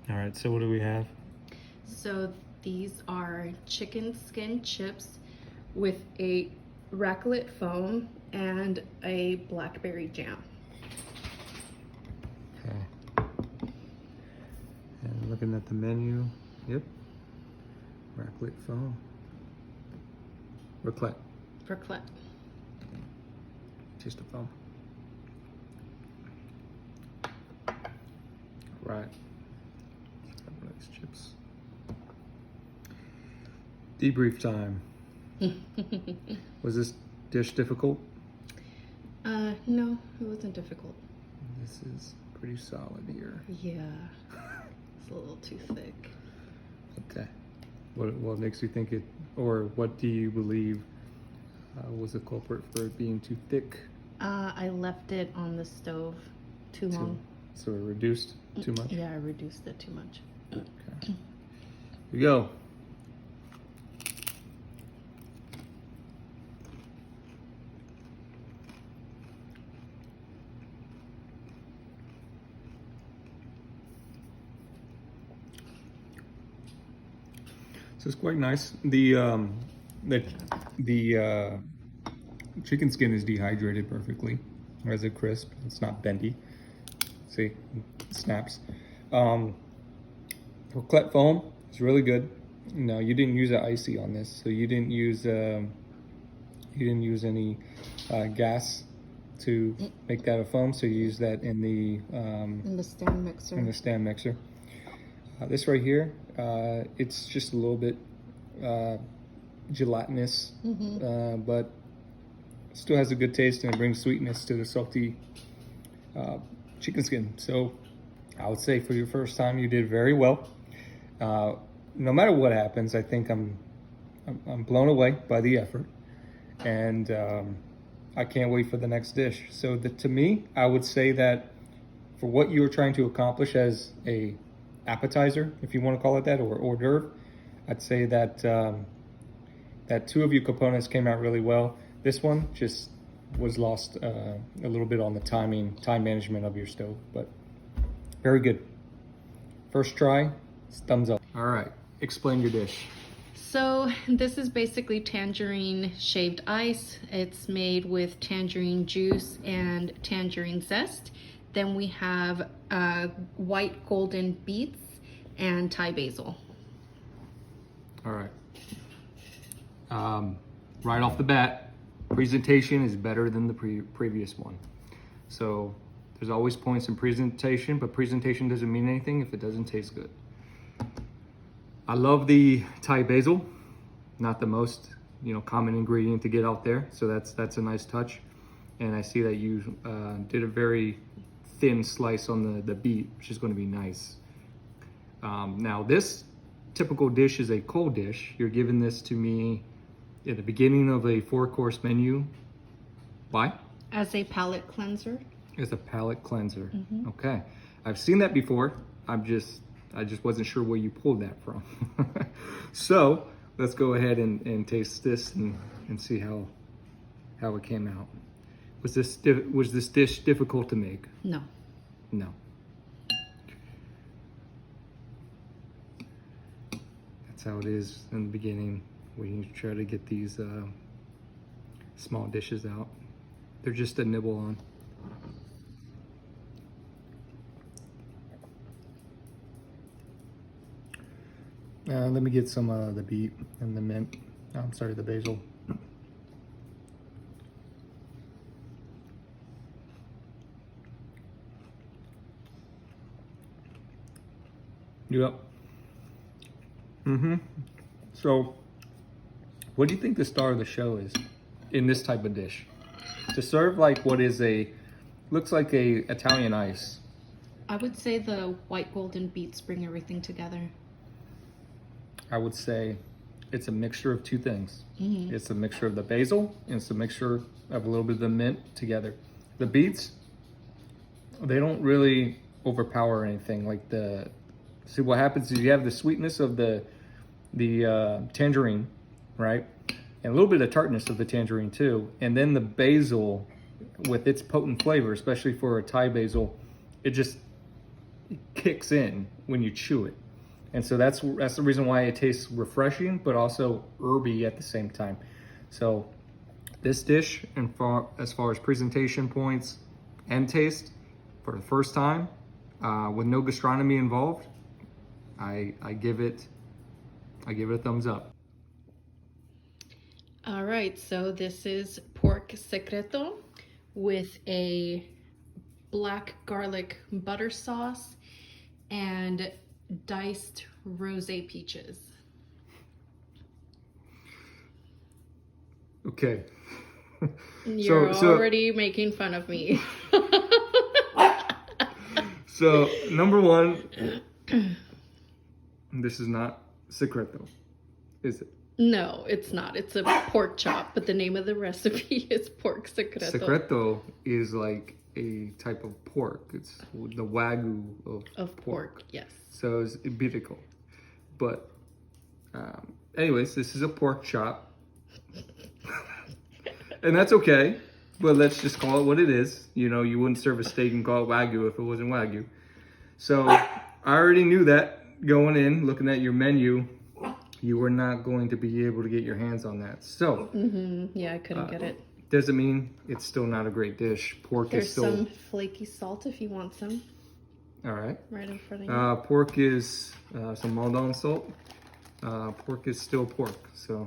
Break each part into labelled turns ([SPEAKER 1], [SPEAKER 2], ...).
[SPEAKER 1] All right, so what do we have?
[SPEAKER 2] So these are chicken skin chips with a raclette foam and a blackberry jam.
[SPEAKER 1] Okay. And looking at the menu, yep. Raclette foam. Raclette.
[SPEAKER 2] Raclette.
[SPEAKER 1] Taste the foam. Right. Nice chips. Debrief time. Was this dish difficult?
[SPEAKER 2] No, it wasn't difficult.
[SPEAKER 1] This is pretty solid here.
[SPEAKER 2] Yeah, it's a little too thick.
[SPEAKER 1] Okay. What makes you think it, or what do you believe was the culprit for it being too thick?
[SPEAKER 2] I left it on the stove too long.
[SPEAKER 1] So it reduced too much?
[SPEAKER 2] Yeah, I reduced it too much.
[SPEAKER 1] Okay. Here we go. So it's quite nice. The chicken skin is dehydrated perfectly. As a crisp, it's not bendy. See, it snaps. Raclette foam is really good. No, you didn't use an icy on this, so you didn't use any gas to make that a foam. So you use that in the
[SPEAKER 2] stand mixer.
[SPEAKER 1] In the stand mixer. This right here, it's just a little bit gelatinous, but still has a good taste, and it brings sweetness to the salty chicken skin. So I would say for your first time, you did very well. No matter what happens, I think I'm blown away by the effort, and I can't wait for the next dish. So to me, I would say that for what you were trying to accomplish as a appetizer, if you want to call it that, or hors d'oeuvre, I'd say that that two of your components came out really well. This one just was lost a little bit on the time management of your stove, but very good. First try, thumbs up. All right, explain your dish.
[SPEAKER 2] So this is basically tangerine shaved ice. It's made with tangerine juice and tangerine zest. Then we have white golden beets and Thai basil.
[SPEAKER 1] All right. Right off the bat, presentation is better than the previous one. So there's always points in presentation, but presentation doesn't mean anything if it doesn't taste good. I love the Thai basil, not the most common ingredient to get out there, so that's a nice touch. And I see that you did a very thin slice on the beet, which is going to be nice. Now this typical dish is a cold dish. You're giving this to me at the beginning of a 4-course menu. Why?
[SPEAKER 2] As a palate cleanser.
[SPEAKER 1] As a palate cleanser. Okay, I've seen that before. I just wasn't sure where you pulled that from. So let's go ahead and taste this and see how it came out. Was this dish difficult to make?
[SPEAKER 2] No.
[SPEAKER 1] No. That's how it is in the beginning. We try to get these small dishes out. They're just a nibble on. Let me get some of the beet and the mint. I'm sorry, the basil. Yep. So, what do you think the star of the show is in this type of dish? To serve like what is looks like a Italian ice.
[SPEAKER 2] I would say the white golden beets bring everything together.
[SPEAKER 1] I would say it's a mixture of two things. It's a mixture of the basil and it's a mixture of a little bit of the mint together. The beets, they don't really overpower anything. Like see what happens is you have the sweetness of the tangerine, right? And a little bit of tartness of the tangerine too. And then the basil with its potent flavor, especially for a Thai basil, it just kicks in when you chew it. And so that's the reason why it tastes refreshing, but also herby at the same time. So this dish, as far as presentation points and taste, for the first time, with no gastronomy involved, I give it a thumbs up.
[SPEAKER 2] All right, so this is pork secreto with a black garlic butter sauce and diced rosé peaches.
[SPEAKER 1] Okay.
[SPEAKER 2] You're already making fun of me.
[SPEAKER 1] So, number one, this is not secreto, is it?
[SPEAKER 2] No, it's not. It's a pork chop, but the name of the recipe is pork secreto.
[SPEAKER 1] Secreto is like a type of pork. It's the wagyu
[SPEAKER 2] of pork. Yes.
[SPEAKER 1] So it's ibérico. But anyways, this is a pork chop. And that's okay. But let's just call it what it is. You know, you wouldn't serve a steak and call it wagyu if it wasn't wagyu. So I already knew that going in, looking at your menu, you were not going to be able to get your hands on that. So
[SPEAKER 2] yeah, I couldn't get it.
[SPEAKER 1] Doesn't mean it's still not a great dish. Pork
[SPEAKER 2] There's
[SPEAKER 1] is still...
[SPEAKER 2] some flaky salt if you want some.
[SPEAKER 1] All right.
[SPEAKER 2] Right in front of you.
[SPEAKER 1] Pork is some Maldon salt. Pork is still pork. So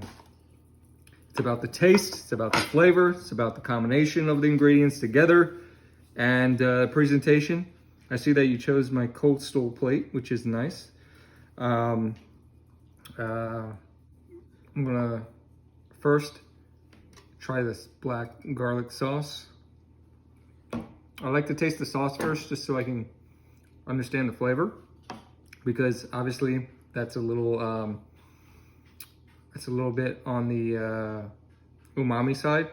[SPEAKER 1] it's about the taste, it's about the flavor, it's about the combination of the ingredients together, and presentation. I see that you chose my cold stove plate, which is nice. I'm gonna first try this black garlic sauce. I like to taste the sauce first just so I can understand the flavor, because obviously that's a little bit on the umami side.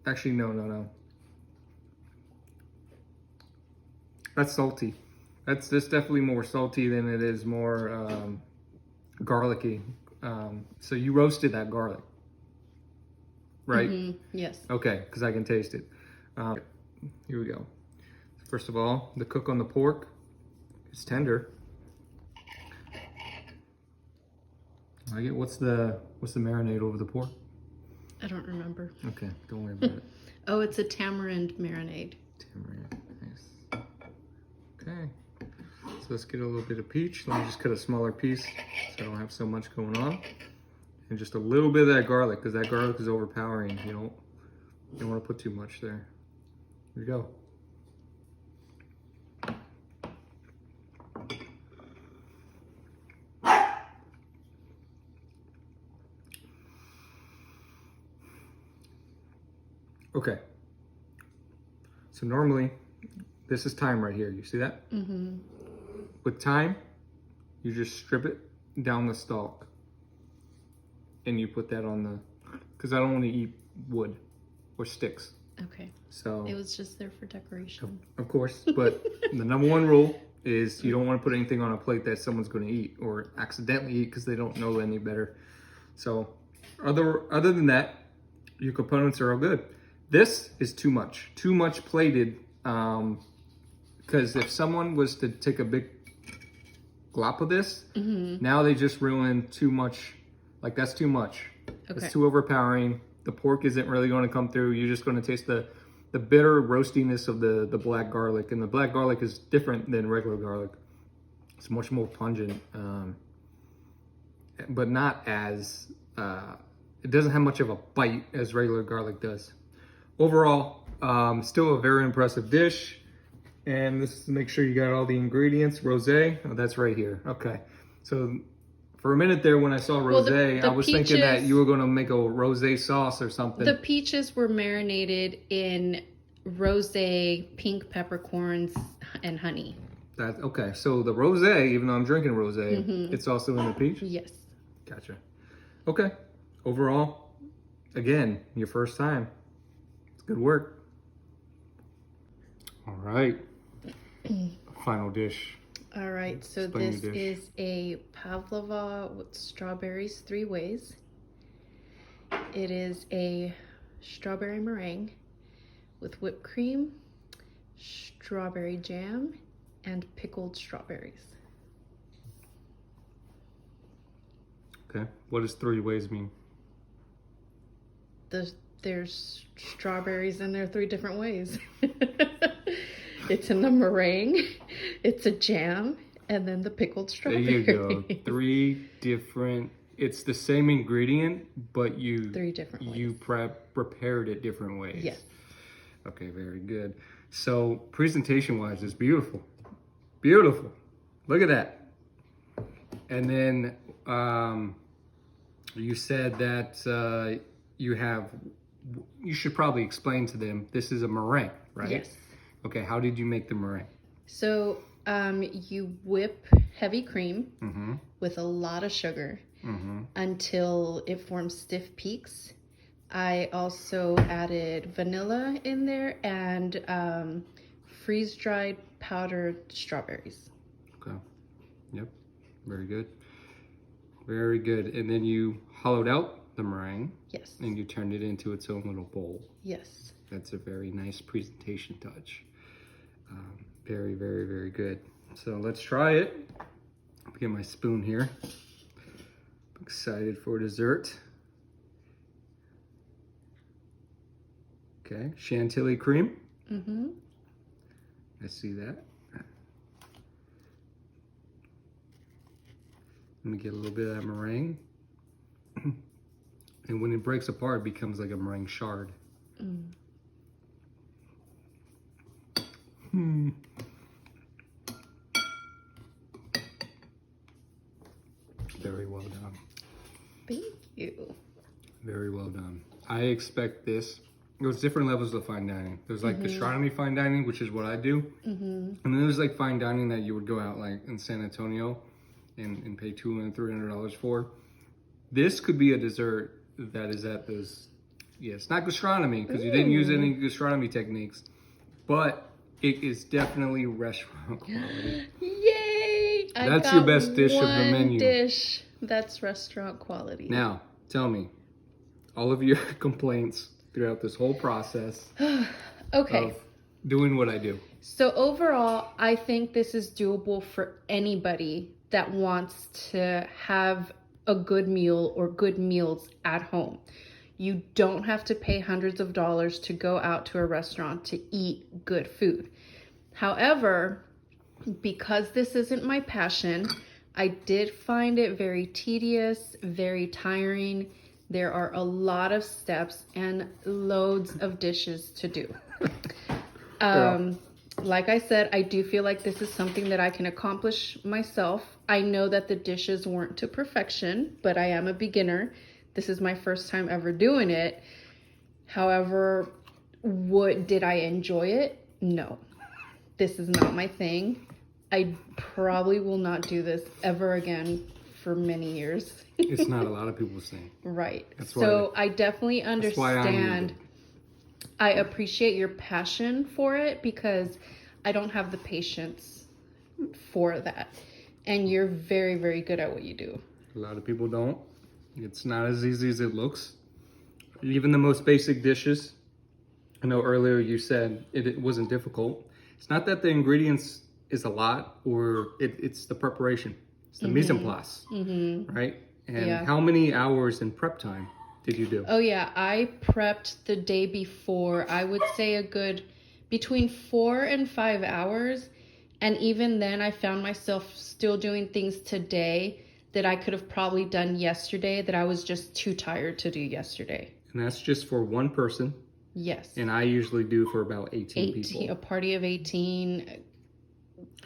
[SPEAKER 1] Actually, no. That's salty. That's definitely more salty than it is more garlicky. So you roasted that garlic, right?
[SPEAKER 2] Yes.
[SPEAKER 1] Okay, because I can taste it. Here we go. First of all, the cook on the pork is tender. I get what's the marinade over the pork?
[SPEAKER 2] I don't remember.
[SPEAKER 1] Okay, don't worry about it.
[SPEAKER 2] Oh, it's a tamarind marinade.
[SPEAKER 1] Tamarind, nice. Okay, so let's get a little bit of peach. Let me just cut a smaller piece so I don't have so much going on. And just a little bit of that garlic, because that garlic is overpowering. You don't want to put too much there. Here we go. Okay. So normally, this is thyme right here. You see that? With thyme, you just strip it down the stalk. And you put that on the... Because I don't want to eat wood or sticks.
[SPEAKER 2] Okay.
[SPEAKER 1] So
[SPEAKER 2] it was just there for decoration.
[SPEAKER 1] Of course, but the number one rule is you don't want to put anything on a plate that someone's going to eat or accidentally eat because they don't know any better. So other than that, your components are all good. This is too much plated, because if someone was to take a big glop of this, now they just ruined too much. Like, that's too much. Okay. It's too overpowering. The pork isn't really going to come through. You're just going to taste the bitter roastiness of the black garlic. And the black garlic is different than regular garlic. It's much more pungent, but not as, it doesn't have much of a bite as regular garlic does. Overall, still a very impressive dish. And this is to make sure you got all the ingredients. Rosé, oh, that's right here. Okay. So for a minute there, when I saw rosé, I was thinking that you were going to make a rosé sauce or something.
[SPEAKER 2] The peaches were marinated in rosé, pink peppercorns, and honey.
[SPEAKER 1] Okay. So the rosé, even though I'm drinking rosé, it's also in the peach?
[SPEAKER 2] Yes.
[SPEAKER 1] Gotcha. Okay. Overall, again, your first time. It's good work. All right. Final dish.
[SPEAKER 2] All right, so this is a pavlova with strawberries 3 ways. It is a strawberry meringue with whipped cream, strawberry jam, and pickled strawberries.
[SPEAKER 1] Okay. What does 3 ways mean?
[SPEAKER 2] There's strawberries in there 3 different ways. It's in the meringue, it's a jam, and then the pickled
[SPEAKER 1] There
[SPEAKER 2] strawberries.
[SPEAKER 1] you go. 3 different. It's the same ingredient, but you
[SPEAKER 2] 3 different ways.
[SPEAKER 1] you prepared it different ways.
[SPEAKER 2] Yes.
[SPEAKER 1] Okay, very good. So presentation-wise, it's beautiful. Beautiful. Look at that. And then you said that you should probably explain to them, this is a meringue, right?
[SPEAKER 2] Yes.
[SPEAKER 1] Okay, how did you make the meringue?
[SPEAKER 2] So you whip heavy cream
[SPEAKER 1] Mm-hmm.
[SPEAKER 2] with a lot of sugar
[SPEAKER 1] Mm-hmm.
[SPEAKER 2] until it forms stiff peaks. I also added vanilla in there and freeze-dried powdered strawberries.
[SPEAKER 1] Okay. Yep. Very good. Very good. And then you hollowed out the meringue
[SPEAKER 2] Yes.
[SPEAKER 1] and you turned it into its own little bowl.
[SPEAKER 2] Yes.
[SPEAKER 1] That's a very nice presentation touch. Very, very, very good. So let's try it. I'll get my spoon here. I'm excited for dessert. Okay, chantilly cream.
[SPEAKER 2] Mm-hmm.
[SPEAKER 1] I see that. Let me get a little bit of that meringue. And when it breaks apart, it becomes like a meringue shard. Hmm. Very well done.
[SPEAKER 2] Thank you.
[SPEAKER 1] Very well done. I expect this. There's different levels of fine dining. There's like gastronomy fine dining, which is what I do. And then there's like fine dining that you would go out like in San Antonio and pay $200 and $300 for. This could be a dessert that is at this, it's not gastronomy because you didn't use any gastronomy techniques, but it is definitely restaurant quality.
[SPEAKER 2] Yay!
[SPEAKER 1] That's your best dish of the menu.
[SPEAKER 2] Dish that's restaurant quality.
[SPEAKER 1] Now, tell me, all of your complaints throughout this whole process
[SPEAKER 2] Okay.
[SPEAKER 1] of doing what I do.
[SPEAKER 2] So overall, I think this is doable for anybody that wants to have a good meal or good meals at home. You don't have to pay hundreds of dollars to go out to a restaurant to eat good food. However, because this isn't my passion, I did find it very tedious, very tiring. There are a lot of steps and loads of dishes to do. Like I said, I do feel like this is something that I can accomplish myself. I know that the dishes weren't to perfection, but I am a beginner. This is my first time ever doing it. However, did I enjoy it? No. This is not my thing. I probably will not do this ever again for many years.
[SPEAKER 1] It's not a lot of people's thing.
[SPEAKER 2] Right.
[SPEAKER 1] That's
[SPEAKER 2] So I definitely understand.
[SPEAKER 1] I
[SPEAKER 2] I appreciate your passion for it because I don't have the patience for that. And you're very, very good at what you do.
[SPEAKER 1] A lot of people don't. It's not as easy as it looks. Even the most basic dishes. I know earlier you said it wasn't difficult. It's not that the ingredients is a lot or it's the preparation. It's the mise en place, right? And how many hours in prep time did you do?
[SPEAKER 2] Oh yeah, I prepped the day before. I would say a good between 4 and 5 hours. And even then I found myself still doing things today that I could have probably done yesterday that I was just too tired to do yesterday.
[SPEAKER 1] And that's just for one person.
[SPEAKER 2] Yes.
[SPEAKER 1] And I usually do for about 18 people.
[SPEAKER 2] A party of 18.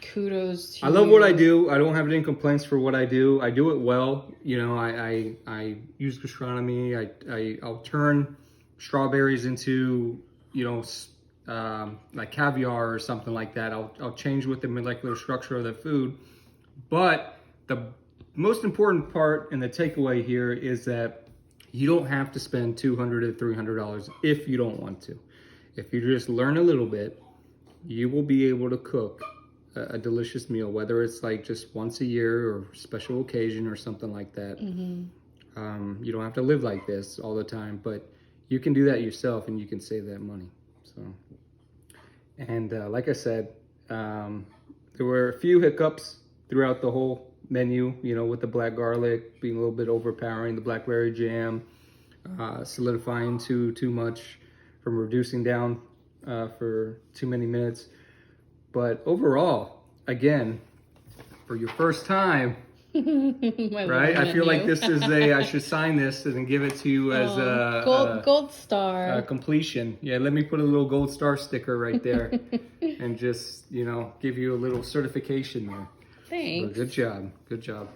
[SPEAKER 2] Kudos to
[SPEAKER 1] I love
[SPEAKER 2] you.
[SPEAKER 1] what I do. I don't have any complaints for what I do. I do it well. You know, I use gastronomy. I'll turn strawberries into, you know, like caviar or something like that. I'll change with the molecular structure of the food. But the most important part and the takeaway here is that you don't have to spend $200 to $300 if you don't want to. If you just learn a little bit, you will be able to cook a delicious meal, whether it's like just once a year or special occasion or something like that. You don't have to live like this all the time, but you can do that yourself and you can save that money. So, and like I said, There were a few hiccups throughout the whole menu, you know, with the black garlic being a little bit overpowering, the blackberry jam solidifying too much from reducing down for too many minutes. But overall, again, for your first time, right? I feel like this is I should sign this and then give it to you as a
[SPEAKER 2] gold star
[SPEAKER 1] completion. Yeah, let me put a little gold star sticker right there and just, you know, give you a little certification there.
[SPEAKER 2] Thanks.
[SPEAKER 1] But good job. Good job.